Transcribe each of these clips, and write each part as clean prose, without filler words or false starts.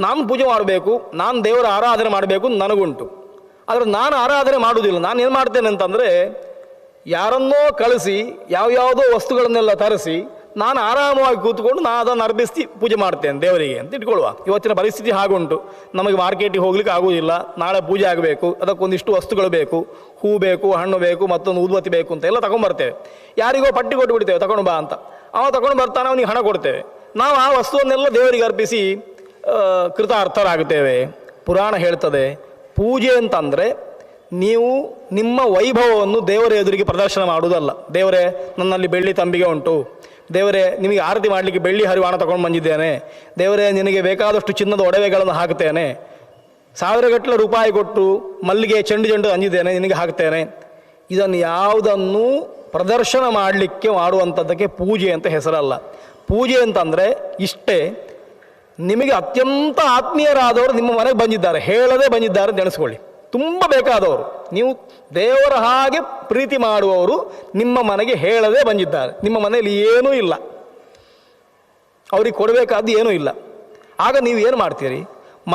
ನಾನು ಪೂಜೆ ಮಾಡಬೇಕು, ನಾನು ದೇವರ ಆರಾಧನೆ ಮಾಡಬೇಕು ನನಗುಂಟು. ಆದರೆ ನಾನು ಆರಾಧನೆ ಮಾಡುವುದಿಲ್ಲ. ನಾನು ಏನು ಮಾಡ್ತೇನೆ ಅಂತಂದರೆ, ಯಾರನ್ನೋ ಕಳಿಸಿ ಯಾವ್ಯಾವುದೋ ವಸ್ತುಗಳನ್ನೆಲ್ಲ ತರಿಸಿ ನಾನು ಆರಾಮವಾಗಿ ಕೂತ್ಕೊಂಡು ನಾನು ಅದನ್ನು ಅರ್ಪಿಸಿ ಪೂಜೆ ಮಾಡ್ತೇನೆ ದೇವರಿಗೆ ಅಂತ ಇಟ್ಕೊಳ್ಳುವ. ಇವತ್ತಿನ ಪರಿಸ್ಥಿತಿ ಹಾಗುಂಟು. ನಮಗೆ ಮಾರ್ಕೆಟಿಗೆ ಹೋಗ್ಲಿಕ್ಕೆ ಆಗುವುದಿಲ್ಲ, ನಾಳೆ ಪೂಜೆ ಆಗಬೇಕು, ಅದಕ್ಕೊಂದಿಷ್ಟು ವಸ್ತುಗಳು ಬೇಕು, ಹೂ ಬೇಕು, ಹಣ್ಣು ಬೇಕು, ಮತ್ತೊಂದು ಊದುಬತ್ತಿ ಬೇಕು ಅಂತ ಎಲ್ಲ ತಗೊಂಡ್ಬರ್ತೇವೆ. ಯಾರಿಗೋ ಪಟ್ಟಿ ಕೊಟ್ಟು ಬಿಡ್ತೇವೆ, ತಗೊಂಡು ಬಾ ಅಂತ. ಅವ ತಗೊಂಡು ಬರ್ತಾನೆ, ಅವನಿಗೆ ಹಣ ಕೊಡ್ತೇವೆ. ನಾವು ಆ ವಸ್ತುವನ್ನೆಲ್ಲ ದೇವರಿಗೆ ಅರ್ಪಿಸಿ ಕೃತಾರ್ಥರಾಗುತ್ತೇವೆ. ಪುರಾಣ ಹೇಳ್ತದೆ, ಪೂಜೆ ಅಂತಂದರೆ ನೀವು ನಿಮ್ಮ ವೈಭವವನ್ನು ದೇವರ ಎದುರಿಗೆ ಪ್ರದರ್ಶನ ಮಾಡುವುದಲ್ಲ. ದೇವರೇ, ನನ್ನಲ್ಲಿ ಬೆಳ್ಳಿ ತಂಬಿಗೆ ಉಂಟು, ದೇವರೇ ನಿಮಗೆ ಆರತಿ ಮಾಡಲಿಕ್ಕೆ ಬೆಳ್ಳಿ ಹರಿವಾಣ ತಗೊಂಡು ಬಂದಿದ್ದೇನೆ, ದೇವರೇ ನಿನಗೆ ಬೇಕಾದಷ್ಟು ಚಿನ್ನದ ಒಡವೆಗಳನ್ನು ಹಾಕ್ತೇನೆ, 1000 ಗಟ್ಟಲೆ ರೂಪಾಯಿ ಕೊಟ್ಟು ಮಲ್ಲಿಗೆ ಚೆಂಡು ಅಂಜಿದ್ದೇನೆ, ನಿನಗೆ ಹಾಕ್ತೇನೆ. ಇದನ್ನು ಯಾವುದನ್ನು ಪ್ರದರ್ಶನ ಮಾಡಲಿಕ್ಕೆ ಮಾಡುವಂಥದ್ದಕ್ಕೆ ಪೂಜೆ ಅಂತ ಹೆಸರಲ್ಲ. ಪೂಜೆ ಅಂತಂದರೆ ಇಷ್ಟೇ, ನಿಮಗೆ ಅತ್ಯಂತ ಆತ್ಮೀಯರಾದವರು ನಿಮ್ಮ ಮನೆಗೆ ಬಂದಿದ್ದಾರೆ, ಹೇಳದೆ ಬಂದಿದ್ದಾರೆ ಅಂತ ಎಣಿಸ್ಕೊಳ್ಳಿ. ತುಂಬ ಬೇಕಾದವರು, ನೀವು ದೇವರ ಹಾಗೆ ಪ್ರೀತಿ ಮಾಡುವವರು ನಿಮ್ಮ ಮನೆಗೆ ಹೇಳದೆ ಬಂದಿದ್ದಾರೆ. ನಿಮ್ಮ ಮನೆಯಲ್ಲಿ ಏನೂ ಇಲ್ಲ, ಅವ್ರಿಗೆ ಕೊಡಬೇಕಾದ್ದು ಏನೂ ಇಲ್ಲ. ಆಗ ನೀವು ಏನು ಮಾಡ್ತೀರಿ?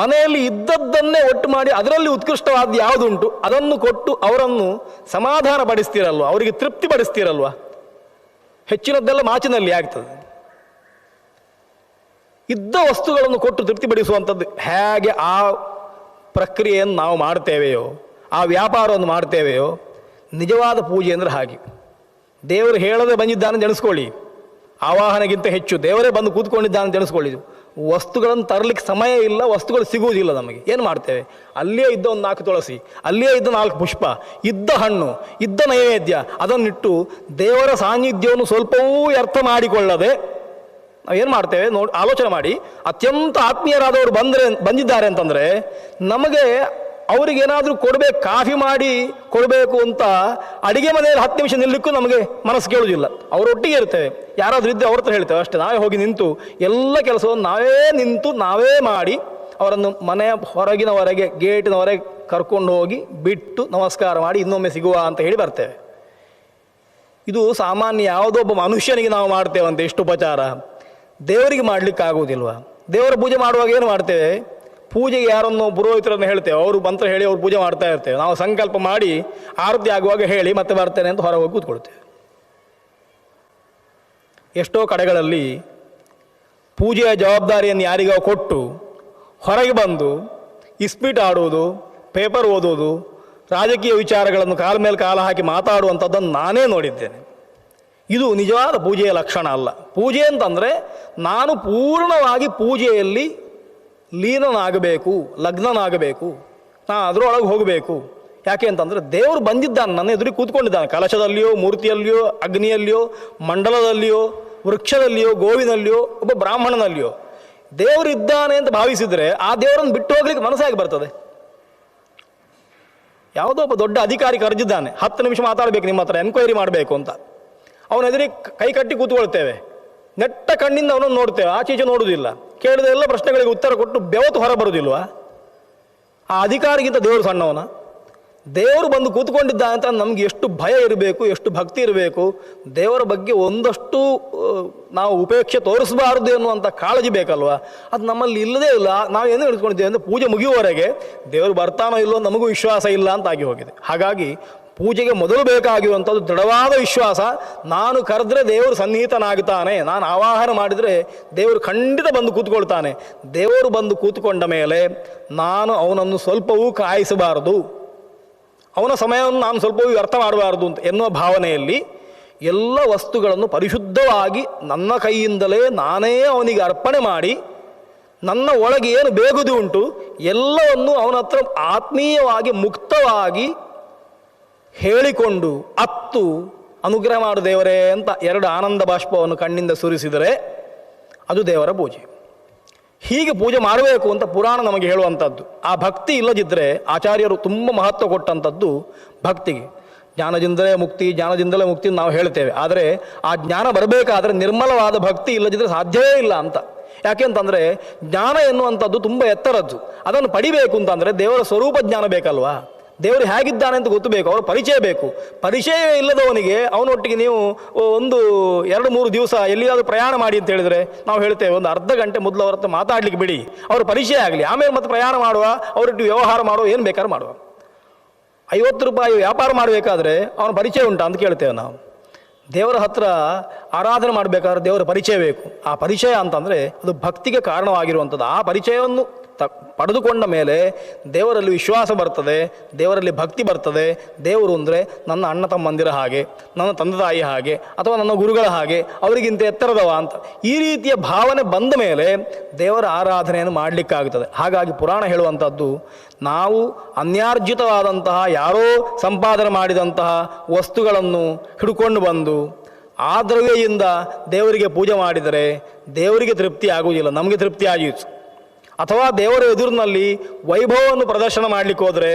ಮನೆಯಲ್ಲಿ ಇದ್ದದ್ದನ್ನೇ ಒಟ್ಟು ಮಾಡಿ ಅದರಲ್ಲಿ ಉತ್ಕೃಷ್ಟವಾದ ಯಾವುದುಂಟು ಅದನ್ನು ಕೊಟ್ಟು ಅವರನ್ನು ಸಮಾಧಾನ ಪಡಿಸ್ತೀರಲ್ವ, ಅವರಿಗೆ ತೃಪ್ತಿ ಪಡಿಸ್ತೀರಲ್ವ. ಹೆಚ್ಚಿನದ್ದೆಲ್ಲ ಮಾಚಿನಲ್ಲಿ ಆಗ್ತದೆ. ಇದ್ದ ವಸ್ತುಗಳನ್ನು ಕೊಟ್ಟು ತೃಪ್ತಿಪಡಿಸುವಂಥದ್ದು ಹೇಗೆ ಆ ಪ್ರಕ್ರಿಯೆಯನ್ನು ನಾವು ಮಾಡ್ತೇವೆಯೋ, ಆ ವ್ಯಾಪಾರವನ್ನು ಮಾಡ್ತೇವೆಯೋ, ನಿಜವಾದ ಪೂಜೆ ಅಂದರೆ ಹಾಗೆ. ದೇವರು ಹೇಳದೆ ಬಂದಿದ್ದಾನೆ ನೆನೆಸ್ಕೊಳ್ಳಿ, ಆವಾಹನೆಗಿಂತ ಹೆಚ್ಚು ದೇವರೇ ಬಂದು ಕೂತ್ಕೊಂಡಿದ್ದಾನೆ ನೆನೆಸ್ಕೊಳ್ಳಿ. ವಸ್ತುಗಳನ್ನು ತರಲಿಕ್ಕೆ ಸಮಯ ಇಲ್ಲ, ವಸ್ತುಗಳು ಸಿಗುವುದಿಲ್ಲ ನಮಗೆ. ಏನು ಮಾಡ್ತೇವೆ? ಅಲ್ಲಿಯೇ ಇದ್ದ ಒಂದು 4 ತುಳಸಿ, ಅಲ್ಲಿಯೇ ಇದ್ದ 4 ಪುಷ್ಪ, ಇದ್ದ ಹಣ್ಣು, ಇದ್ದ ನೈವೇದ್ಯ, ಅದನ್ನಿಟ್ಟು ದೇವರ ಸಾನ್ನಿಧ್ಯವನ್ನು ಸ್ವಲ್ಪವೂ ಅರ್ಥ ಮಾಡಿಕೊಳ್ಳದೆ ನಾವೇನು ಮಾಡ್ತೇವೆ ನೋಡಿ, ಆಲೋಚನೆ ಮಾಡಿ. ಅತ್ಯಂತ ಆತ್ಮೀಯರಾದವರು ಬಂದಿದ್ದಾರೆ ಅಂತಂದರೆ ನಮಗೆ ಅವರಿಗೇನಾದರೂ ಕೊಡಬೇಕು, ಕಾಫಿ ಮಾಡಿ ಕೊಡಬೇಕು ಅಂತ ಅಡಿಗೆ ಮನೆಯಲ್ಲಿ 10 ನಿಮಿಷ ನಿಲ್ಲಕ್ಕೂ ನಮಗೆ ಮನಸ್ಸು ಕೇಳುವುದಿಲ್ಲ. ಅವರೊಟ್ಟಿಗೆ ಇರ್ತೇವೆ, ಯಾರಾದರೂ ಇದ್ದರೆ ಅವ್ರ ಹತ್ರ ಹೇಳ್ತೇವೆ ಅಷ್ಟೇ. ನಾವೇ ಹೋಗಿ ನಿಂತು ಎಲ್ಲ ಕೆಲಸವನ್ನು ನಾವೇ ನಿಂತು ನಾವೇ ಮಾಡಿ ಅವರನ್ನು ಮನೆಯ ಹೊರಗಿನವರೆಗೆ, ಗೇಟಿನವರೆಗೆ ಕರ್ಕೊಂಡು ಹೋಗಿ ಬಿಟ್ಟು ನಮಸ್ಕಾರ ಮಾಡಿ ಇನ್ನೊಮ್ಮೆ ಸಿಗುವ ಅಂತ ಹೇಳಿ ಬರ್ತೇವೆ. ಇದು ಸಾಮಾನ್ಯ ಯಾವುದೋ ಒಬ್ಬ ಮನುಷ್ಯನಿಗೆ ನಾವು ಮಾಡ್ತೇವಂತೆ ಎಷ್ಟು ಉಪಚಾರ. ದೇವರಿಗೆ ಮಾಡಲಿಕ್ಕೆ ಆಗುವುದಿಲ್ವ? ದೇವರ ಪೂಜೆ ಮಾಡುವಾಗ ಏನು ಮಾಡ್ತೇವೆ? ಪೂಜೆಗೆ ಯಾರನ್ನು ಪುರೋಹಿತರನ್ನು ಹೇಳ್ತೇವೆ, ಅವರು ಮಂತ್ರ ಹೇಳಿ ಅವ್ರು ಪೂಜೆ ಮಾಡ್ತಾ ಇರ್ತೇವೆ. ನಾವು ಸಂಕಲ್ಪ ಮಾಡಿ ಆರತಿ ಆಗುವಾಗ ಹೇಳಿ ಮತ್ತೆ ಬರ್ತೇನೆ ಅಂತ ಹೊರಗೆ ಹೋಗಿ ಕೂತ್ಕೊಳ್ತೇವೆ. ಎಷ್ಟೋ ಕಡೆಗಳಲ್ಲಿ ಪೂಜೆಯ ಜವಾಬ್ದಾರಿಯನ್ನು ಯಾರಿಗೋ ಕೊಟ್ಟು ಹೊರಗೆ ಬಂದು ಇಸ್ಪೀಟ್ ಆಡುವುದು, ಪೇಪರ್ ಓದುವುದು, ರಾಜಕೀಯ ವಿಚಾರಗಳನ್ನು ಕಾಲ ಮೇಲೆ ಕಾಲ ಹಾಕಿ ಮಾತಾಡುವಂಥದ್ದನ್ನು ನಾನೇ ನೋಡಿದ್ದೇನೆ. ಇದು ನಿಜವಾದ ಪೂಜೆಯ ಲಕ್ಷಣ ಅಲ್ಲ. ಪೂಜೆ ಅಂತಂದರೆ ನಾನು ಪೂರ್ಣವಾಗಿ ಪೂಜೆಯಲ್ಲಿ ಲೀನನಾಗಬೇಕು, ಲಗ್ನನಾಗಬೇಕು, ನಾನು ಅದರೊಳಗೆ ಹೋಗಬೇಕು. ಯಾಕೆ ಅಂತಂದರೆ ದೇವರು ಬಂದಿದ್ದಾನೆ, ನನ್ನ ಎದುರಿಗೆ ಕೂತ್ಕೊಂಡಿದ್ದಾನೆ. ಕಲಶದಲ್ಲಿಯೋ, ಮೂರ್ತಿಯಲ್ಲಿಯೋ, ಅಗ್ನಿಯಲ್ಲಿಯೋ, ಮಂಡಲದಲ್ಲಿಯೋ, ವೃಕ್ಷದಲ್ಲಿಯೋ, ಗೋವಿನಲ್ಲಿಯೋ, ಒಬ್ಬ ಬ್ರಾಹ್ಮಣನಲ್ಲಿಯೋ ದೇವರಿದ್ದಾನೆ ಅಂತ ಭಾವಿಸಿದರೆ ಆ ದೇವರನ್ನು ಬಿಟ್ಟು ಹೋಗ್ಲಿಕ್ಕೆ ಮನಸ್ಸಾಗಿ ಬರ್ತದೆ. ಯಾವುದೋ ಒಬ್ಬ ದೊಡ್ಡ ಅಧಿಕಾರಿ ಕರೆದಿದ್ದಾನೆ, 10 ನಿಮಿಷ ಮಾತಾಡಬೇಕು ನಿಮ್ಮ ಹತ್ರ, ಎನ್ಕ್ವೈರಿ ಮಾಡಬೇಕು ಅಂತ. ಅವನ ಎದುರಿಗೆ ಕೈ ಕಟ್ಟಿ ಕೂತ್ಕೊಳ್ತೇವೆ, ನೆಟ್ಟ ಕಣ್ಣಿಂದ ಅವನನ್ನು ನೋಡ್ತೇವೆ, ಆಚೀಚೆ ನೋಡುವುದಿಲ್ಲ. ಕೇಳಿದ ಎಲ್ಲ ಪ್ರಶ್ನೆಗಳಿಗೆ ಉತ್ತರ ಕೊಟ್ಟು ಬೆವತು ಹೊರ ಬರುವುದಿಲ್ವಾ? ಆ ಅಧಿಕಾರಿಗಿಂತ ದೇವರು ಸಣ್ಣವನ? ದೇವರು ಬಂದು ಕೂತ್ಕೊಂಡಿದ್ದ ಅಂತ ನಮ್ಗೆ ಎಷ್ಟು ಭಯ ಇರಬೇಕು, ಎಷ್ಟು ಭಕ್ತಿ ಇರಬೇಕು. ದೇವರ ಬಗ್ಗೆ ಒಂದಷ್ಟು ನಾವು ಉಪೇಕ್ಷೆ ತೋರಿಸಬಾರದು ಎನ್ನುವಂಥ ಕಾಳಜಿ ಬೇಕಲ್ವ? ಅದು ನಮ್ಮಲ್ಲಿ ಇಲ್ಲದೇ ಇಲ್ಲ. ನಾವೇನು ಹಿಡ್ಕೊಂಡಿದ್ದೇವೆ ಅಂದರೆ ಪೂಜೆ ಮುಗಿಯುವವರೆಗೆ ದೇವರು ಬರ್ತಾನೋ ಇಲ್ಲೋ ನಮಗೂ ವಿಶ್ವಾಸ ಇಲ್ಲ ಅಂತ ಆಗಿ ಹೋಗಿದೆ. ಹಾಗಾಗಿ ಪೂಜೆಗೆ ಮೊದಲು ಬೇಕಾಗಿರುವಂಥದ್ದು ದೃಢವಾದ ವಿಶ್ವಾಸ. ನಾನು ಕರೆದ್ರೆ ದೇವರು ಸನ್ನಿಹಿತನಾಗುತ್ತಾನೆ, ನಾನು ಆವಾಹನ ಮಾಡಿದರೆ ದೇವರು ಖಂಡಿತ ಬಂದು ಕೂತ್ಕೊಳ್ತಾನೆ. ದೇವರು ಬಂದು ಕೂತ್ಕೊಂಡ ಮೇಲೆ ನಾನು ಅವನನ್ನು ಸ್ವಲ್ಪವೂ ಕಾಯಿಸಬಾರದು, ಅವನ ಸಮಯವನ್ನು ನಾನು ಸ್ವಲ್ಪವೂ ವ್ಯರ್ಥ ಮಾಡಬಾರದು ಅಂತ ಎನ್ನುವ ಭಾವನೆಯಲ್ಲಿ ಎಲ್ಲ ವಸ್ತುಗಳನ್ನು ಪರಿಶುದ್ಧವಾಗಿ ನನ್ನ ಕೈಯಿಂದಲೇ ನಾನೇ ಅವನಿಗೆ ಅರ್ಪಣೆ ಮಾಡಿ ನನ್ನ ಒಳಗೆ ಏನು ಬೇಗುದು ಉಂಟು ಎಲ್ಲವನ್ನು ಅವನ ಹತ್ರ ಆತ್ಮೀಯವಾಗಿ ಮುಕ್ತವಾಗಿ ಹೇಳಿಕೊಂಡು ಅತ್ತು ಅನುಗ್ರಹ ಮಾಡು ದೇವರೇ ಅಂತ 2 ಆನಂದ ಬಾಷ್ಪವನ್ನು ಕಣ್ಣಿಂದ ಸುರಿಸಿದರೆ ಅದು ದೇವರ ಪೂಜೆ. ಹೀಗೆ ಪೂಜೆ ಮಾಡಬೇಕು ಅಂತ ಪುರಾಣ ನಮಗೆ ಹೇಳುವಂಥದ್ದು. ಆ ಭಕ್ತಿ ಇಲ್ಲದಿದ್ದರೆ ಆಚಾರ್ಯರು ತುಂಬ ಮಹತ್ವ ಕೊಟ್ಟಂಥದ್ದು ಭಕ್ತಿಗೆ. ಜ್ಞಾನದಿಂದಲೇ ಮುಕ್ತಿ, ಜ್ಞಾನದಿಂದಲೇ ಮುಕ್ತಿ ನಾವು ಹೇಳ್ತೇವೆ. ಆದರೆ ಆ ಜ್ಞಾನ ಬರಬೇಕಾದ್ರೆ ನಿರ್ಮಲವಾದ ಭಕ್ತಿ ಇಲ್ಲದಿದ್ದರೆ ಸಾಧ್ಯವೇ ಇಲ್ಲ ಅಂತ. ಯಾಕೆಂತಂದರೆ ಜ್ಞಾನ ಎನ್ನುವಂಥದ್ದು ತುಂಬ ಎತ್ತರದ್ದು. ಅದನ್ನು ಪಡಿಬೇಕು ಅಂತಂದರೆ ದೇವರ ಸ್ವರೂಪ ಜ್ಞಾನ ಬೇಕಲ್ವಾ? ದೇವರು ಹೇಗಿದ್ದಾನೆ ಅಂತ ಗೊತ್ತಬೇಕು, ಅವರ ಪರಿಚಯ ಬೇಕು. ಪರಿಚಯ ಇಲ್ಲದವನಿಗೆ ಅವನೊಟ್ಟಿಗೆ ನೀವು 1-2-3 ದಿವಸ ಎಲ್ಲಿಯಾದರೂ ಪ್ರಯಾಣ ಮಾಡಿ ಅಂತ ಹೇಳಿದರೆ ನಾವು ಹೇಳ್ತೇವೆ ಒಂದು ಅರ್ಧ ಗಂಟೆ ಮೊದಲು ಅವ್ರ ಹತ್ರ ಮಾತಾಡಲಿಕ್ಕೆ ಬಿಡಿ, ಅವರ ಪರಿಚಯ ಆಗಲಿ, ಆಮೇಲೆ ಮತ್ತೆ ಪ್ರಯಾಣ ಮಾಡುವ, ಅವರೊಟ್ಟಿಗೆ ವ್ಯವಹಾರ ಮಾಡುವ, ಏನು ಬೇಕಾದ್ರೂ ಮಾಡುವ. 50 ರೂಪಾಯಿ ವ್ಯಾಪಾರ ಮಾಡಬೇಕಾದ್ರೆ ಅವನ ಪರಿಚಯ ಉಂಟಾ ಅಂತ ಕೇಳ್ತೇವೆ ನಾವು. ದೇವರ ಹತ್ರ ಆರಾಧನೆ ಮಾಡಬೇಕಾದ್ರೆ ದೇವರ ಪರಿಚಯ ಬೇಕು. ಆ ಪರಿಚಯ ಅಂತಂದರೆ ಅದು ಭಕ್ತಿಗೆ ಕಾರಣವಾಗಿರುವಂಥದ್ದು. ಆ ಪರಿಚಯವನ್ನು ಪಡೆದುಕೊಂಡ ಮೇಲೆ ದೇವರಲ್ಲಿ ವಿಶ್ವಾಸ ಬರ್ತದೆ, ದೇವರಲ್ಲಿ ಭಕ್ತಿ ಬರ್ತದೆ. ದೇವರು ಅಂದರೆ ನನ್ನ ಅಣ್ಣ ತಮ್ಮಂದಿರ ಹಾಗೆ, ನನ್ನ ತಂದೆ ತಾಯಿ ಹಾಗೆ, ಅಥವಾ ನನ್ನ ಗುರುಗಳ ಹಾಗೆ, ಅವರಿಗಿಂತ ಎತ್ತರದವ ಅಂತ ಈ ರೀತಿಯ ಭಾವನೆ ಬಂದ ಮೇಲೆ ದೇವರ ಆರಾಧನೆಯನ್ನು ಮಾಡಲಿಕ್ಕಾಗುತ್ತದೆ. ಹಾಗಾಗಿ ಪುರಾಣ ಹೇಳುವಂಥದ್ದು, ನಾವು ಅನ್ಯಾರ್ಜಿತವಾದಂತಹ ಯಾರೋ ಸಂಪಾದನೆ ಮಾಡಿದಂತಹ ವಸ್ತುಗಳನ್ನು ಹಿಡ್ಕೊಂಡು ಬಂದು ಆ ದ್ರವ್ಯದಿಂದ ದೇವರಿಗೆ ಪೂಜೆ ಮಾಡಿದರೆ ದೇವರಿಗೆ ತೃಪ್ತಿ ಆಗುವುದಿಲ್ಲ, ನಮಗೆ ತೃಪ್ತಿ ಆಗಿತ್ತು. ಅಥವಾ ದೇವರ ಎದುರಿನಲ್ಲಿ ವೈಭವವನ್ನು ಪ್ರದರ್ಶನ ಮಾಡಲಿಕ್ಕೆ ಹೋದರೆ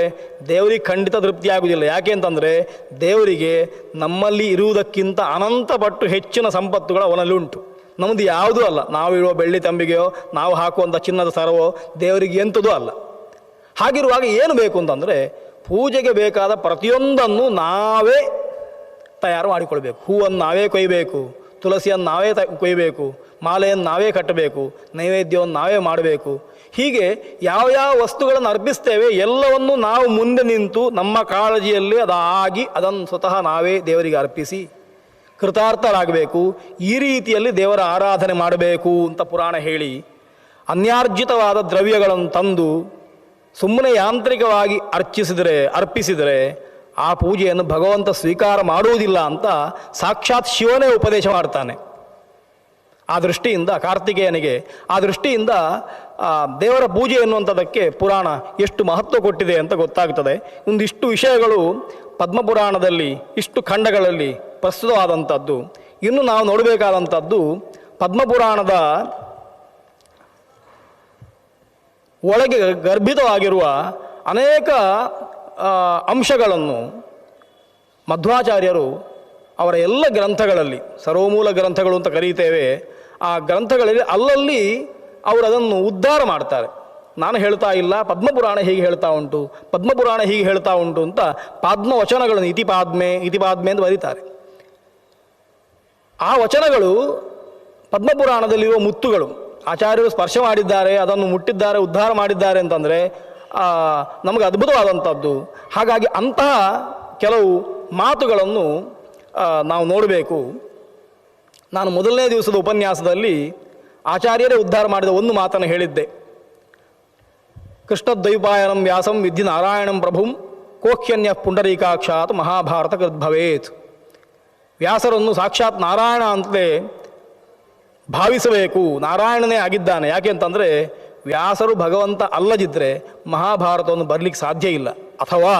ದೇವರಿಗೆ ಖಂಡಿತ ತೃಪ್ತಿ ಆಗುವುದಿಲ್ಲ. ಯಾಕೆ ಅಂತಂದರೆ ದೇವರಿಗೆ ನಮ್ಮಲ್ಲಿ ಇರುವುದಕ್ಕಿಂತ ಅನಂತ ಪಟ್ಟು ಹೆಚ್ಚಿನ ಸಂಪತ್ತುಗಳು ಅವನಲ್ಲಿ ಉಂಟು. ನಮ್ಮದು ಯಾವುದೂ ಅಲ್ಲ. ನಾವು ಇಡುವ ಬೆಳ್ಳಿ ತಂಬಿಗೆಯೋ ನಾವು ಹಾಕುವಂಥ ಚಿನ್ನದ ಸರವೋ ದೇವರಿಗೆ ಎಂಥದೂ ಅಲ್ಲ. ಹಾಗಿರುವಾಗ ಏನು ಬೇಕು ಅಂತಂದರೆ ಪೂಜೆಗೆ ಬೇಕಾದ ಪ್ರತಿಯೊಂದನ್ನು ನಾವೇ ತಯಾರು ಮಾಡಿಕೊಳ್ಬೇಕು. ಹೂವನ್ನು ನಾವೇ ಕೊಯ್ಯಬೇಕು, ತುಳಸಿಯನ್ನು ನಾವೇ ಕೊಯ್ಯಬೇಕು, ಮಾಲೆಯನ್ನು ನಾವೇ ಕಟ್ಟಬೇಕು, ನೈವೇದ್ಯವನ್ನು ನಾವೇ ಮಾಡಬೇಕು. ಹೀಗೆ ಯಾವ ವಸ್ತುಗಳನ್ನು ಅರ್ಪಿಸ್ತೇವೆ ಎಲ್ಲವನ್ನು ನಾವು ಮುಂದೆ ನಿಂತು ನಮ್ಮ ಕಾಳಜಿಯಲ್ಲಿ ಅದಾಗಿ ಅದನ್ನು ಸ್ವತಃ ನಾವೇ ದೇವರಿಗೆ ಅರ್ಪಿಸಿ ಕೃತಾರ್ಥರಾಗಬೇಕು. ಈ ರೀತಿಯಲ್ಲಿ ದೇವರ ಆರಾಧನೆ ಮಾಡಬೇಕು ಅಂತ ಪುರಾಣ ಹೇಳಿ, ಅನ್ಯಾರ್ಜಿತವಾದ ದ್ರವ್ಯಗಳನ್ನು ತಂದು ಸುಮ್ಮನೆ ಯಾಂತ್ರಿಕವಾಗಿ ಅರ್ಪಿಸಿದರೆ ಆ ಪೂಜೆಯನ್ನು ಭಗವಂತ ಸ್ವೀಕಾರ ಮಾಡುವುದಿಲ್ಲ ಅಂತ ಸಾಕ್ಷಾತ್ ಶಿವನೇ ಉಪದೇಶ ಮಾಡ್ತಾನೆ. ಆ ದೃಷ್ಟಿಯಿಂದ ಕಾರ್ತಿಕೇಯನಿಗೆ ಆ ದೃಷ್ಟಿಯಿಂದ ದೇವರ ಪೂಜೆ ಎನ್ನುವಂಥದ್ದಕ್ಕೆ ಪುರಾಣ ಎಷ್ಟು ಮಹತ್ವ ಕೊಟ್ಟಿದೆ ಅಂತ ಗೊತ್ತಾಗ್ತದೆ. ಒಂದಿಷ್ಟು ವಿಷಯಗಳು ಪದ್ಮಪುರಾಣದಲ್ಲಿ ಇಷ್ಟು ಖಂಡಗಳಲ್ಲಿ ಪ್ರಸ್ತುತವಾದಂಥದ್ದು. ಇನ್ನು ನಾವು ನೋಡಬೇಕಾದಂಥದ್ದು ಪದ್ಮಪುರಾಣದ ಒಳಗೆ ಗರ್ಭಿತವಾಗಿರುವ ಅನೇಕ ಅಂಶಗಳನ್ನು ಮಧ್ವಾಚಾರ್ಯರು ಅವರ ಎಲ್ಲ ಗ್ರಂಥಗಳಲ್ಲಿ, ಸರ್ವಮೂಲ ಗ್ರಂಥಗಳು ಅಂತ ಕರೀತೇವೆ, ಆ ಗ್ರಂಥಗಳಲ್ಲಿ ಅಲ್ಲಲ್ಲಿ ಅವರು ಅದನ್ನು ಉದ್ಧಾರ ಮಾಡ್ತಾರೆ. ನಾನು ಹೇಳ್ತಾ ಇಲ್ಲ, ಪದ್ಮಪುರಾಣ ಹೀಗೆ ಹೇಳ್ತಾ ಉಂಟು, ಪದ್ಮಪುರಾಣ ಹೀಗೆ ಹೇಳ್ತಾ ಉಂಟು ಅಂತ ಪದ್ಮ ವಚನಗಳನ್ನು ಇತಿಪಾದ್ಮೆ ಅಂತ ಬರೀತಾರೆ. ಆ ವಚನಗಳು ಪದ್ಮಪುರಾಣದಲ್ಲಿರುವ ಮುತ್ತುಗಳು. ಆಚಾರ್ಯರು ಸ್ಪರ್ಶ ಮಾಡಿದ್ದಾರೆ, ಅದನ್ನು ಮುಟ್ಟಿದ್ದಾರೆ, ಉದ್ಧಾರ ಮಾಡಿದ್ದಾರೆ ಅಂತಂದರೆ ನಮಗೆ ಅದ್ಭುತವಾದಂಥದ್ದು. ಹಾಗಾಗಿ ಅಂತಹ ಕೆಲವು ಮಾತುಗಳನ್ನು ನಾವು ನೋಡಬೇಕು. ನಾನು ಮೊದಲನೇ ದಿವಸದ ಉಪನ್ಯಾಸದಲ್ಲಿ ಆಚಾರ್ಯರೇ ಉದ್ಧಾರ ಮಾಡಿದ ಒಂದು ಮಾತನ್ನು ಹೇಳಿದ್ದೆ. ಕೃಷ್ಣದ್ವೈಪಾಯನಂ ವ್ಯಾಸಂ ವಿಧಿ ನಾರಾಯಣಂ ಪ್ರಭುಂ ಕೋಖ್ಯನ್ಯ ಪುಂಡರೀಕಾಕ್ಷಾತ್ ಮಹಾಭಾರತ ಕೃದ್ಭವೇತ್. ವ್ಯಾಸರನ್ನು ಸಾಕ್ಷಾತ್ ನಾರಾಯಣ ಅಂತಲೇ ಭಾವಿಸಬೇಕು, ನಾರಾಯಣನೇ ಆಗಿದ್ದಾನೆ. ಯಾಕೆ ಅಂತಂದರೆ ವ್ಯಾಸರು ಭಗವಂತ ಅಲ್ಲದಿದ್ದರೆ ಮಹಾಭಾರತವನ್ನು ಬರಲಿಕ್ಕೆ ಸಾಧ್ಯ ಇಲ್ಲ, ಅಥವಾ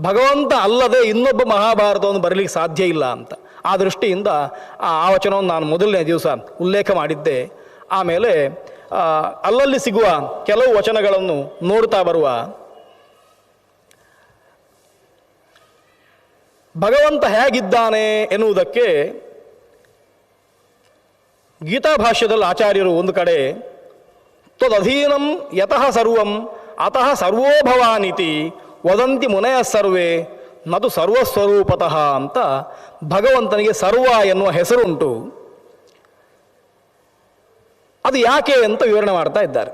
ಭಗವಂತ ಅಲ್ಲದೆ ಇನ್ನೊಬ್ಬ ಮಹಾಭಾರತವನ್ನು ಬರಲಿಕ್ಕೆ ಸಾಧ್ಯ ಇಲ್ಲ ಅಂತ. ಆ ದೃಷ್ಟಿಯಿಂದ ಆ ವಚನವನ್ನು ನಾನು ಮೊದಲನೇ ದಿವಸ ಉಲ್ಲೇಖ ಮಾಡಿದ್ದೆ. ಆಮೇಲೆ ಅಲ್ಲಲ್ಲಿ ಸಿಗುವ ಕೆಲವು ವಚನಗಳನ್ನು ನೋಡ್ತಾ ಬರುವ ಭಗವಂತ ಹೇಗಿದ್ದಾನೆ ಎನ್ನುವುದಕ್ಕೆ ಗೀತಾ ಭಾಷ್ಯದಲ್ಲಿ ಆಚಾರ್ಯರು ಒಂದು ಕಡೆ ತ್ವದಧೀನಂ ಯತಃ ಸರ್ವಂ ಅತಃ ಸರ್ವೋ ಭವಾನಿತಿ ವದಂತಿ ಮುನಯ ಸರ್ವೇ ನದು ಸರ್ವಸ್ವರೂಪತಃ ಅಂತ ಭಗವಂತನಿಗೆ ಸರ್ವ ಎನ್ನುವ ಹೆಸರುಂಟು. ಅದು ಯಾಕೆ ಅಂತ ವಿವರಣೆ ಮಾಡ್ತಾ ಇದ್ದಾರೆ.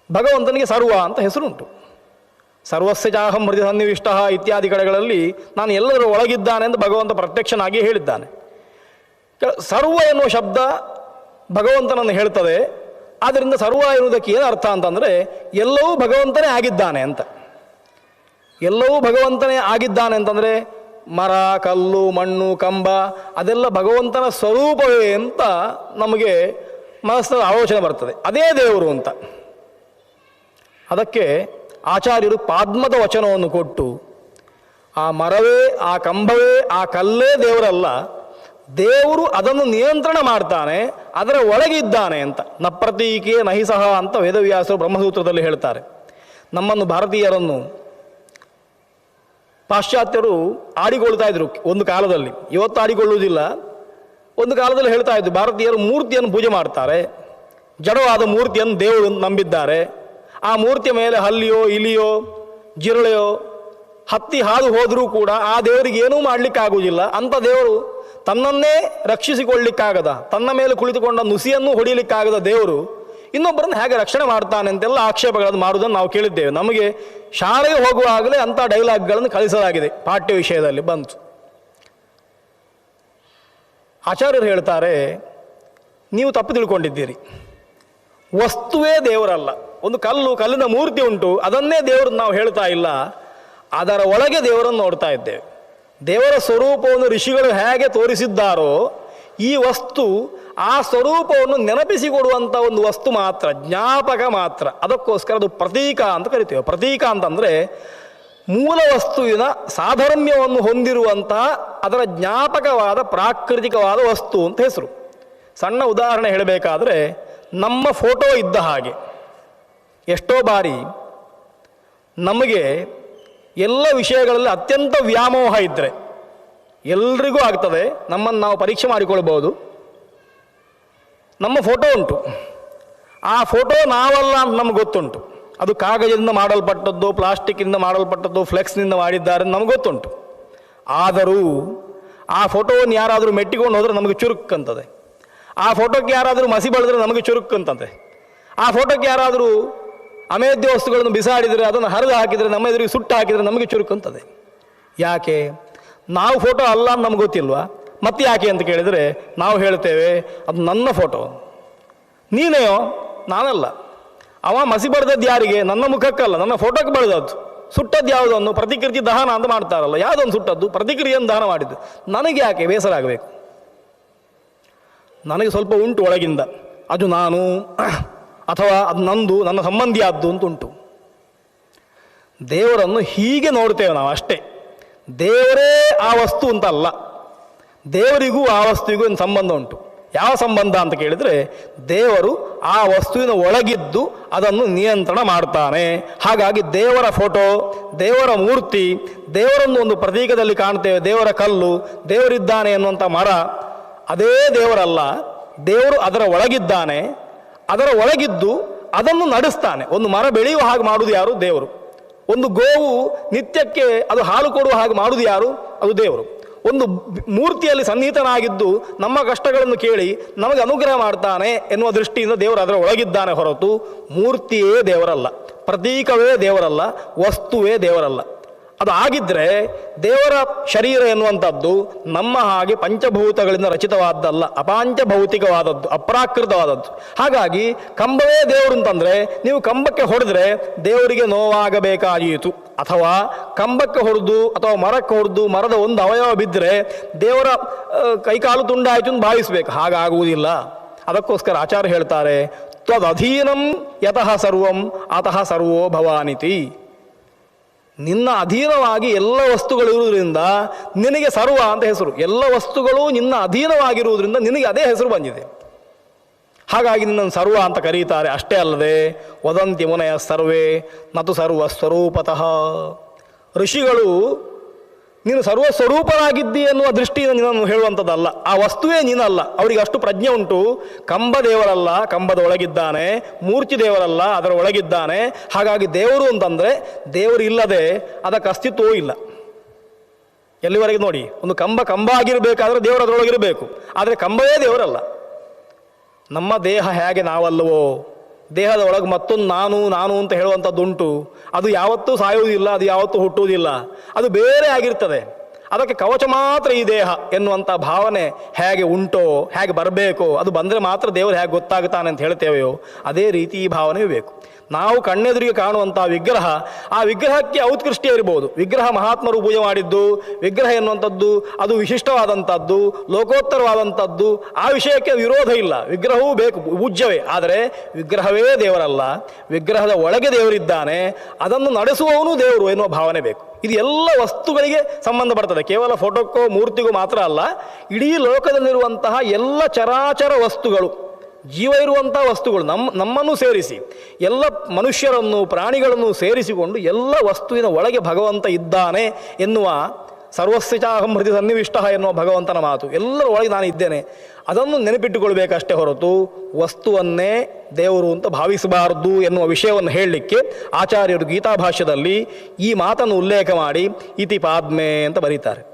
ಭಗವಂತನಿಗೆ ಸರ್ವ ಅಂತ ಹೆಸರುಂಟು. ಸರ್ವಸ್ಯ ಚಾಹಂ ಹೃದಯ ಸನ್ನಿವಿಷ್ಟ ಇತ್ಯಾದಿ ಕಡೆಗಳಲ್ಲಿ ನಾನು ಎಲ್ಲದರ ಒಳಗಿದ್ದಾನೆ ಎಂದು ಭಗವಂತ ಪ್ರತ್ಯಕ್ಷನಾಗಿ ಹೇಳಿದ್ದಾನೆ. ಸರ್ವ ಎನ್ನುವ ಶಬ್ದ ಭಗವಂತನನ್ನು ಹೇಳ್ತದೆ. ಆದ್ದರಿಂದ ಸರ್ವ ಎನ್ನುವುದಕ್ಕೆ ಏನು ಅರ್ಥ ಅಂತಂದರೆ ಎಲ್ಲವೂ ಭಗವಂತನೇ ಆಗಿದ್ದಾನೆ ಅಂತ. ಎಲ್ಲವೂ ಭಗವಂತನೇ ಆಗಿದ್ದಾನೆ ಅಂತಂದರೆ ಮರ, ಕಲ್ಲು, ಮಣ್ಣು, ಕಂಬ ಅದೆಲ್ಲ ಭಗವಂತನ ಸ್ವರೂಪವೇ ಅಂತ ನಮಗೆ ಮನಸ್ಸಿನ ಆಲೋಚನೆ ಬರ್ತದೆ. ಅದೇ ದೇವರು ಅಂತ. ಅದಕ್ಕೆ ಆಚಾರ್ಯರು ಪಾದ್ಮದ ವಚನವನ್ನು ಕೊಟ್ಟು ಆ ಮರವೇ, ಆ ಕಂಬವೇ, ಆ ಕಲ್ಲೇ ದೇವರಲ್ಲ, ದೇವರು ಅದನ್ನು ನಿಯಂತ್ರಣ ಮಾಡ್ತಾನೆ, ಅದರ ಒಳಗಿದ್ದಾನೆ ಅಂತ. ನ ಪ್ರತೀಕೆ ನಹಿ ಸಹ ಅಂತ ವೇದವ್ಯಾಸರು ಬ್ರಹ್ಮಸೂತ್ರದಲ್ಲಿ ಹೇಳ್ತಾರೆ. ನಮ್ಮನ್ನು ಭಾರತೀಯರನ್ನು ಪಾಶ್ಚಾತ್ಯರು ಆಡಿಕೊಳ್ತಾ ಇದ್ರು ಒಂದು ಕಾಲದಲ್ಲಿ. ಇವತ್ತು ಆಡಿಕೊಳ್ಳುವುದಿಲ್ಲ. ಒಂದು ಕಾಲದಲ್ಲಿ ಹೇಳ್ತಾ ಇದ್ರು ಭಾರತೀಯರು ಮೂರ್ತಿಯನ್ನು ಪೂಜೆ ಮಾಡ್ತಾರೆ, ಜಡವಾದ ಮೂರ್ತಿಯನ್ನು ದೇವರು ನಂಬಿದ್ದಾರೆ. ಆ ಮೂರ್ತಿಯ ಮೇಲೆ ಹಲ್ಲಿಯೋ, ಇಲಿಯೋ, ಜಿರಳೆಯೋ ಹತ್ತಿ ಹಾದು ಹೋದರೂ ಕೂಡ ಆ ದೇವರಿಗೆ ಏನೂ ಮಾಡಲಿಕ್ಕಾಗುವುದಿಲ್ಲ. ಅಂಥ ದೇವರು ತನ್ನನ್ನೇ ರಕ್ಷಿಸಿಕೊಳ್ಳಿಕ್ಕಾಗದ, ತನ್ನ ಮೇಲೆ ಕುಳಿತುಕೊಂಡ ನುಸಿಯನ್ನು ಹೊಡಿಲಿಕ್ಕಾಗದ ದೇವರು ಇನ್ನೊಬ್ಬರನ್ನು ಹೇಗೆ ರಕ್ಷಣೆ ಮಾಡ್ತಾನೆ ಅಂತೆಲ್ಲ ಆಕ್ಷೇಪಗಳನ್ನು ಮಾಡುವುದನ್ನು ನಾವು ಕೇಳಿದ್ದೇವೆ. ನಮಗೆ ಶಾಲೆಗೆ ಹೋಗುವಾಗಲೇ ಅಂಥ ಡೈಲಾಗ್ಗಳನ್ನು ಕಲಿಸಲಾಗಿದೆ, ಪಾಠ್ಯ ವಿಷಯದಲ್ಲಿ ಬಂತು. ಆಚಾರ್ಯರು ಹೇಳ್ತಾರೆ, ನೀವು ತಪ್ಪು ತಿಳ್ಕೊಂಡಿದ್ದೀರಿ. ವಸ್ತುವೇ ದೇವರಲ್ಲ. ಒಂದು ಕಲ್ಲಿನ ಮೂರ್ತಿ ಉಂಟು, ಅದನ್ನೇ ದೇವರು ನಾವು ಹೇಳ್ತಾ ಇಲ್ಲ, ಅದರ ಒಳಗೆ ದೇವರನ್ನು ನೋಡ್ತಾ ಇದ್ದೇವೆ. ದೇವರ ಸ್ವರೂಪವನ್ನು ಋಷಿಗಳು ಹೇಗೆ ತೋರಿಸಿದ್ದಾರೋ ಈ ವಸ್ತು ಆ ಸ್ವರೂಪವನ್ನು ನೆನಪಿಸಿಕೊಡುವಂಥ ಒಂದು ವಸ್ತು ಮಾತ್ರ, ಜ್ಞಾಪಕ ಮಾತ್ರ. ಅದಕ್ಕೋಸ್ಕರ ಅದು ಪ್ರತೀಕ ಅಂತ ಕರಿತೇವೆ. ಪ್ರತೀಕ ಅಂತಂದರೆ ಮೂಲ ವಸ್ತುವಿನ ಸಾಧರ್ಮ್ಯವನ್ನು ಹೊಂದಿರುವಂತಹ ಅದರ ಜ್ಞಾಪಕವಾದ ಪ್ರಾಕೃತಿಕವಾದ ವಸ್ತು ಅಂತ ಹೆಸರು. ಸಣ್ಣ ಉದಾಹರಣೆ ಹೇಳಬೇಕಾದ್ರೆ ನಮ್ಮ ಫೋಟೋ ಇದ್ದ ಹಾಗೆ. ಎಷ್ಟೋ ಬಾರಿ ನಮಗೆ ಎಲ್ಲ ವಿಷಯಗಳಲ್ಲಿ ಅತ್ಯಂತ ವ್ಯಾಮೋಹ ಇದ್ದರೆ, ಎಲ್ರಿಗೂ ಆಗ್ತದೆ, ನಮ್ಮನ್ನು ನಾವು ಪರೀಕ್ಷೆ ಮಾಡಿಕೊಳ್ಬೋದು. ನಮ್ಮ ಫೋಟೋ ಉಂಟು, ಆ ಫೋಟೋ ನಾವಲ್ಲ ಅಂತ ನಮ್ಗೆ ಗೊತ್ತುಂಟು. ಅದು ಕಾಗದದಿಂದ ಮಾಡಲ್ಪಟ್ಟದ್ದು, ಪ್ಲಾಸ್ಟಿಕ್ಕಿಂದ ಮಾಡಲ್ಪಟ್ಟದ್ದು, ಫ್ಲೆಕ್ಸ್ನಿಂದ ಮಾಡಿದ್ದಾರೆ ನಮ್ಗೆ ಗೊತ್ತುಂಟು. ಆದರೂ ಆ ಫೋಟೋವನ್ನು ಯಾರಾದರೂ ಮೆಟ್ಟಿಕೊಂಡು ಹೋದರೆ ನಮಗೆ ಚುರುಕ್ಕಂತದೆ. ಆ ಫೋಟೋಕ್ಕೆ ಯಾರಾದರೂ ಮಸಿ ಬಳಿದ್ರೆ ನಮಗೆ ಚುರುಕ್ಕಂತದೆ. ಆ ಫೋಟೋಕ್ಕೆ ಯಾರಾದರೂ ಅಮೇಧ್ಯ ವಸ್ತುಗಳನ್ನು ಬಿಸಾಡಿದರೆ, ಅದನ್ನು ಹರಿದು ಹಾಕಿದರೆ, ನಮ್ಮ ಎದುರಿಗೆ ಸುಟ್ಟು ಹಾಕಿದರೆ ನಮಗೆ ಚುರುಕ್ಕಂತದೆ. ಯಾಕೆ? ನಾವು ಫೋಟೋ ಅಲ್ಲ ಅಂತ ನಮ್ಗೆ ಗೊತ್ತಿಲ್ವಾ? ಮತ್ತೆ ಯಾಕೆ ಅಂತ ಕೇಳಿದರೆ ನಾವು ಹೇಳ್ತೇವೆ, ಅದು ನನ್ನ ಫೋಟೋ. ನೀನೇಯೋ? ನಾನಲ್ಲ. ಅವ ಮಸಿ ಬಡ್ದದ್ದು ಯಾರಿಗೆ? ನನ್ನ ಮುಖಕ್ಕಲ್ಲ, ನನ್ನ ಫೋಟೋಕ್ಕೆ ಬಳ್ದದ್ದು. ಸುಟ್ಟದ್ದು ಯಾವುದನ್ನು? ಪ್ರತಿಕೃತಿ ದಹನ ಅಂತ ಮಾಡ್ತಾರಲ್ಲ, ಯಾವುದೊಂದು ಸುಟ್ಟದ್ದು? ಪ್ರತಿಕ್ರಿಯೆಯನ್ನು ದಹನ ಮಾಡಿದ್ದು. ನನಗೆ ಯಾಕೆ ಬೇಸರ ಆಗಬೇಕು? ನನಗೆ ಸ್ವಲ್ಪ ಉಂಟು ಒಳಗಿಂದ, ಅದು ನಾನು ಅಥವಾ ಅದು ನಂದು, ನನ್ನ ಸಂಬಂಧಿಯಾದ್ದು ಅಂತ ಉಂಟು. ದೇವರನ್ನು ಹೀಗೆ ನೋಡ್ತೇವೆ ನಾವು ಅಷ್ಟೇ. ದೇವರೇ ಆ ವಸ್ತು ಅಂತಲ್ಲ, ದೇವರಿಗೂ ಆ ವಸ್ತುವಿಗೂ ಒಂದು ಸಂಬಂಧ ಉಂಟು. ಯಾವ ಸಂಬಂಧ ಅಂತ ಕೇಳಿದರೆ, ದೇವರು ಆ ವಸ್ತುವಿನ ಒಳಗಿದ್ದು ಅದನ್ನು ನಿಯಂತ್ರಣ ಮಾಡ್ತಾನೆ. ಹಾಗಾಗಿ ದೇವರ ಫೋಟೋ, ದೇವರ ಮೂರ್ತಿ, ದೇವರನ್ನು ಒಂದು ಪ್ರತೀಕದಲ್ಲಿ ಕಾಣ್ತೇವೆ. ದೇವರ ಕಲ್ಲು, ದೇವರಿದ್ದಾನೆ ಎನ್ನುವಂಥ ಮರ, ಅದೇ ದೇವರಲ್ಲ. ದೇವರು ಅದರ ಒಳಗಿದ್ದಾನೆ, ಅದರ ಒಳಗಿದ್ದು ಅದನ್ನು ನಡೆಸ್ತಾನೆ. ಒಂದು ಮರ ಬೆಳೆಯುವ ಹಾಗೆ ಮಾಡುವುದು ಯಾರು? ದೇವರು. ಒಂದು ಗೋವು ನಿತ್ಯಕ್ಕೆ ಅದು ಹಾಲು ಕೊಡುವ ಹಾಗೆ ಮಾಡುವುದು ಯಾರು? ಅದು ದೇವರು. ಒಂದು ಮೂರ್ತಿಯಲ್ಲಿ ಸನ್ನಿಹಿತನಾಗಿದ್ದು ನಮ್ಮ ಕಷ್ಟಗಳನ್ನು ಕೇಳಿ ನಮಗೆ ಅನುಗ್ರಹ ಮಾಡ್ತಾನೆ ಎನ್ನುವ ದೃಷ್ಟಿಯಿಂದ ದೇವರು ಅದರ ಒಳಗಿದ್ದಾನೆ ಹೊರತು ಮೂರ್ತಿಯೇ ದೇವರಲ್ಲ, ಪ್ರತೀಕವೇ ದೇವರಲ್ಲ, ವಸ್ತುವೇ ದೇವರಲ್ಲ. ಅದು ಆಗಿದ್ದರೆ ದೇವರ ಶರೀರ ಎನ್ನುವಂಥದ್ದು ನಮ್ಮ ಹಾಗೆ ಪಂಚಭೂತಗಳಿಂದ ರಚಿತವಾದ್ದಲ್ಲ, ಅಪಾಂಚಭೌತಿಕವಾದದ್ದು, ಅಪ್ರಾಕೃತವಾದದ್ದು. ಹಾಗಾಗಿ ಕಂಬವೇ ದೇವರು ಅಂತಂದರೆ ನೀವು ಕಂಬಕ್ಕೆ ಹೊಡೆದ್ರೆ ದೇವರಿಗೆ ನೋವಾಗಬೇಕಾದೀತು. ಅಥವಾ ಕಂಬಕ್ಕೆ ಹೊಡೆದು ಅಥವಾ ಮರಕ್ಕೆ ಹೊಡೆದು ಮರದ ಒಂದು ಅವಯವ ಬಿದ್ದರೆ ದೇವರ ಕೈಕಾಲು ತುಂಡಾಯಿತು ಅಂತ ಭಾವಿಸ್ಬೇಕು. ಹಾಗಾಗುವುದಿಲ್ಲ. ಅದಕ್ಕೋಸ್ಕರ ಆಚಾರ್ಯ ಹೇಳ್ತಾರೆ, ತ್ವದಧೀನಂ ಯತಃ ಸರ್ವಂ ಅತಃ ಸರ್ವೋ ಭವಾನಿತಿ. ನಿನ್ನ ಅಧೀನವಾಗಿ ಎಲ್ಲ ವಸ್ತುಗಳಿರುವುದರಿಂದ ನಿನಗೆ ಸರ್ವ ಅಂತ ಹೆಸರು. ಎಲ್ಲ ವಸ್ತುಗಳು ನಿನ್ನ ಅಧೀನವಾಗಿರುವುದರಿಂದ ನಿನಗೆ ಅದೇ ಹೆಸರು ಬಂದಿದೆ. ಹಾಗಾಗಿ ನಿನ್ನನ್ನು ಸರ್ವ ಅಂತ ಕರೀತಾರೆ. ಅಷ್ಟೇ ಅಲ್ಲದೆ ವದಂತಿ ಮುನಯ ಸರ್ವೇ ನತು ಸರ್ವ ಸ್ವರೂಪತಃ. ಋಷಿಗಳು ನೀನು ಸರ್ವಸ್ವರೂಪನಾಗಿದ್ದಿ ಎನ್ನುವ ದೃಷ್ಟಿಯಿಂದ ನಿನ್ನನ್ನು ಹೇಳುವಂಥದ್ದಲ್ಲ, ಆ ವಸ್ತುವೇ ನೀನಲ್ಲ. ಅವರಿಗೆ ಅಷ್ಟು ಪ್ರಜ್ಞೆ ಉಂಟು. ಕಂಬ ದೇವರಲ್ಲ, ಕಂಬದ ಒಳಗಿದ್ದಾನೆ. ಮೂರ್ತಿ ದೇವರಲ್ಲ, ಅದರ ಒಳಗಿದ್ದಾನೆ. ಹಾಗಾಗಿ ದೇವರು ಅಂತಂದರೆ ದೇವರು ಇಲ್ಲದೆ ಅದಕ್ಕೆ ಅಸ್ತಿತ್ವವೂ ಇಲ್ಲ. ಎಲ್ಲಿವರೆಗೆ ನೋಡಿ, ಒಂದು ಕಂಬ ಆಗಿರಬೇಕಾದ್ರೆ ದೇವರು ಅದರೊಳಗಿರಬೇಕು. ಆದರೆ ಕಂಬವೇ ದೇವರಲ್ಲ. ನಮ್ಮ ದೇಹ ಹೇಗೆ ನಾವಲ್ಲವೋ, ದೇಹದ ಒಳಗೆ ಮತ್ತೊಂದು ನಾನು ಅಂತ ಹೇಳುವಂಥದ್ದುಂಟು. ಅದು ಯಾವತ್ತೂ ಸಾಯುವುದಿಲ್ಲ, ಅದು ಯಾವತ್ತೂ ಹುಟ್ಟುವುದಿಲ್ಲ, ಅದು ಬೇರೆ ಆಗಿರ್ತದೆ. ಅದಕ್ಕೆ ಕವಚ ಮಾತ್ರ ಈ ದೇಹ ಎನ್ನುವಂಥ ಭಾವನೆ ಹೇಗೆ ಉಂಟೋ, ಹೇಗೆ ಬರಬೇಕೋ, ಅದು ಬಂದರೆ ಮಾತ್ರ ದೇವರು ಹೇಗೆ ಗೊತ್ತಾಗ್ತಾನೆ ಅಂತ ಹೇಳ್ತೇವೆಯೋ ಅದೇ ರೀತಿ ಈ ಭಾವನೆಯೂ ಬೇಕು. ನಾವು ಕಣ್ಣೆದುರಿಗೆ ಕಾಣುವಂಥ ವಿಗ್ರಹ, ಆ ವಿಗ್ರಹಕ್ಕೆ ಔತ್ಕೃಷ್ಟಿ ಇರ್ಬೋದು. ವಿಗ್ರಹ ಮಹಾತ್ಮರು ಪೂಜೆ ಮಾಡಿದ್ದು, ವಿಗ್ರಹ ಎನ್ನುವಂಥದ್ದು ಅದು ವಿಶಿಷ್ಟವಾದಂಥದ್ದು, ಲೋಕೋತ್ತರವಾದಂಥದ್ದು, ಆ ವಿಷಯಕ್ಕೆ ವಿರೋಧ ಇಲ್ಲ. ವಿಗ್ರಹವೂ ಬೇಕು, ಪೂಜ್ಯವೇ. ಆದರೆ ವಿಗ್ರಹವೇ ದೇವರಲ್ಲ, ವಿಗ್ರಹದ ಒಳಗೆ ದೇವರಿದ್ದಾನೆ, ಅದನ್ನು ನಡೆಸುವವನು ದೇವರು ಎನ್ನುವ ಭಾವನೆ ಬೇಕು. ಇದು ಎಲ್ಲ ವಸ್ತುಗಳಿಗೆ ಸಂಬಂಧಪಡ್ತದೆ. ಕೇವಲ ಫೋಟೋಕ್ಕೋ ಮೂರ್ತಿಗೂ ಮಾತ್ರ ಅಲ್ಲ, ಇಡೀ ಲೋಕದಲ್ಲಿರುವಂತಹ ಎಲ್ಲ ಚರಾಚರ ವಸ್ತುಗಳು, ಜೀವ ಇರುವಂಥ ವಸ್ತುಗಳು, ನಮ್ಮನ್ನು ಸೇರಿಸಿ ಎಲ್ಲ ಮನುಷ್ಯರನ್ನು ಪ್ರಾಣಿಗಳನ್ನು ಸೇರಿಸಿಕೊಂಡು ಎಲ್ಲ ವಸ್ತುವಿನ ಒಳಗೆ ಭಗವಂತ ಇದ್ದಾನೆ ಎನ್ನುವ ಸರ್ವಸ್ಯ ಚಾಹಂ ಹೃದಯ ಸನ್ನಿವಿಷ್ಟ ಎನ್ನುವ ಭಗವಂತನ ಮಾತು. ಎಲ್ಲರ ಒಳಗೆ ನಾನು ಇದ್ದೇನೆ, ಅದನ್ನು ನೆನಪಿಟ್ಟುಕೊಳ್ಬೇಕಷ್ಟೇ ಹೊರತು ವಸ್ತುವನ್ನೇ ದೇವರು ಅಂತ ಭಾವಿಸಬಾರದು ಎನ್ನುವ ವಿಷಯವನ್ನು ಹೇಳಲಿಕ್ಕೆ ಆಚಾರ್ಯರು ಗೀತಾಭಾಷ್ಯದಲ್ಲಿ ಈ ಮಾತನ್ನು ಉಲ್ಲೇಖ ಮಾಡಿ ಇತಿ ಪಾದ್ಮೆ ಅಂತ ಬರೀತಾರೆ.